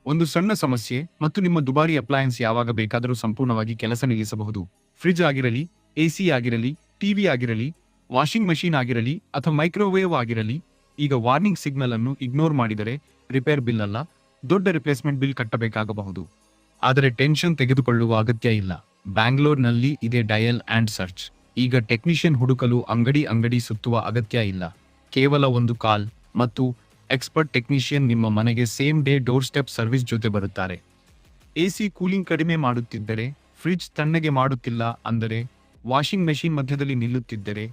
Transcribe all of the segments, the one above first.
ಒಂದು ಸಣ್ಣ ಸಮಸ್ಯೆ ಮತ್ತು ನಿಮ್ಮ ದುಬಾರಿ ಅಪ್ಲಯನ್ಸ್ ಯಾವಾಗ ಬೇಕಾದರೂ ಸಂಪೂರ್ಣವಾಗಿ ಕೆಲಸ ನಿಲ್ಲಿಸಬಹುದು. ಫ್ರಿಡ್ಜ್ ಆಗಿರಲಿ, ಎಸಿ ಆಗಿರಲಿ, ಟಿವಿ ಆಗಿರಲಿ, ವಾಷಿಂಗ್ ಮಷೀನ್ ಆಗಿರಲಿ ಅಥವಾ ಮೈಕ್ರೋವೇವ್ ಆಗಿರಲಿ, ಈಗ ವಾರ್ನಿಂಗ್ ಸಿಗ್ನಲ್ ಅನ್ನು ಇಗ್ನೋರ್ ಮಾಡಿದರೆ ರಿಪೇರ್ ಬಿಲ್ ಅಲ್ಲ, ದೊಡ್ಡ ರಿಪ್ಲೇಸ್ಮೆಂಟ್ ಬಿಲ್ ಕಟ್ಟಬೇಕಾಗಬಹುದು. ಆದರೆ ಟೆನ್ಷನ್ ತೆಗೆದುಕೊಳ್ಳುವ ಅಗತ್ಯ ಇಲ್ಲ. ಬ್ಯಾಂಗ್ಳೂರ್ನಲ್ಲಿ ಇದೆ ಡಯಲ್ ಆ್ಯಂಡ್ ಸರ್ಚ್. ಈಗ ಟೆಕ್ನಿಷಿಯನ್ ಹುಡುಕಲು ಅಂಗಡಿ ಸುತ್ತುವ ಅಗತ್ಯ ಇಲ್ಲ. ಕೇವಲ ಒಂದು ಕಾಲ್ ಮತ್ತು ಎಕ್ಸ್ಪರ್ಟ್ ಟೆಕ್ನಿಷಿಯನ್ ನಿಮ್ಮ ಮನೆಗೆ same day door step service ಜೊತೆ ಬರುತ್ತಾರೆ. ಎಸಿ ಕೂಲಿಂಗ್ ಕಡಿಮೆ ಮಾಡುತ್ತಿದ್ದರೆ, ಫ್ರಿಡ್ಜ್ ತಣ್ಣಗೆ ಮಾಡುತ್ತಿಲ್ಲ ಅಂದರೆ, ವಾಷಿಂಗ್ ಮೆಷಿನ್ ಮಧ್ಯದಲ್ಲಿ ನಿಲ್ಲುತ್ತಿದ್ದರೆ,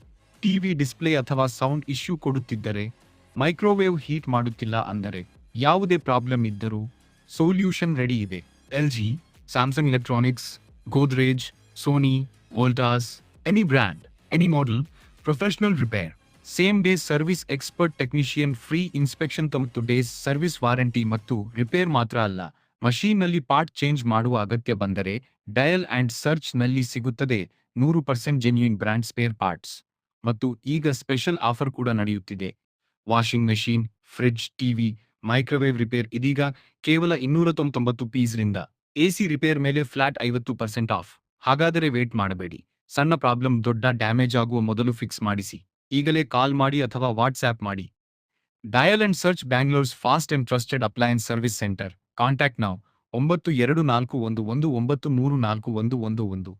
ಟಿವಿ ಡಿಸ್ಪ್ಲೇ ಅಥವಾ ಸೌಂಡ್ ಇಶ್ಯೂ ಕೊಡುತ್ತಿದ್ದರೆ, ಮೈಕ್ರೋವೇವ್ ಹೀಟ್ ಮಾಡುತ್ತಿಲ್ಲ ಅಂದರೆ, ಯಾವುದೇ ಪ್ರಾಬ್ಲಮ್ ಇದ್ದರೂ ಸೊಲ್ಯೂಷನ್ ರೆಡಿ ಇದೆ. LG, Samsung electronics, Godrej, Sony, Voltas, any brand, any model, professional repair, same day service, expert technician, free inspection, 90 days service warranty ಮತ್ತು ರಿಪೇರ್ ಮಾತ್ರ ಅಲ್ಲ, ಮಷೀನ್ನಲ್ಲಿ ಪಾರ್ಟ್ ಚೇಂಜ್ ಮಾಡುವ ಅಗತ್ಯ ಬಂದರೆ ಡಯಲ್ ಆ್ಯಂಡ್ ಸರ್ಚ್ ನಲ್ಲಿ ಸಿಗುತ್ತದೆ. 100% ಜೆನ್ಯೂನ್ ಬ್ರ್ಯಾಂಡ್ ಸ್ಪೇರ್ ಪಾರ್ಟ್ಸ್. ಮತ್ತು ಈಗ ಸ್ಪೆಷಲ್ ಆಫರ್ ಕೂಡ ನಡೆಯುತ್ತಿದೆ. Washing machine, fridge, TV, microwave repair ಇದೀಗ ಕೇವಲ 299 ಪೀಸ್ರಿಂದ. ಎಸಿ ರಿಪೇರ್ ಮೇಲೆ ಫ್ಲಾಟ್ 50% ಆಫ್. ಹಾಗಾದರೆ ವೇಟ್ ಮಾಡಬೇಡಿ. ಸಣ್ಣ ಪ್ರಾಬ್ಲಮ್, ದೊಡ್ಡ ಡ್ಯಾಮೇಜ್ ಆಗುವ ಮೊದಲು ಫಿಕ್ಸ್ ಮಾಡಿಸಿ. ಈಗಲೇ ಕಾಲ್ ಮಾಡಿ ಅಥವಾ ವಾಟ್ಸ್ಆ್ಯಪ್ ಮಾಡಿ. Dial and search, Bangalore's fast and trusted appliances service centre. Contact now 9241193411.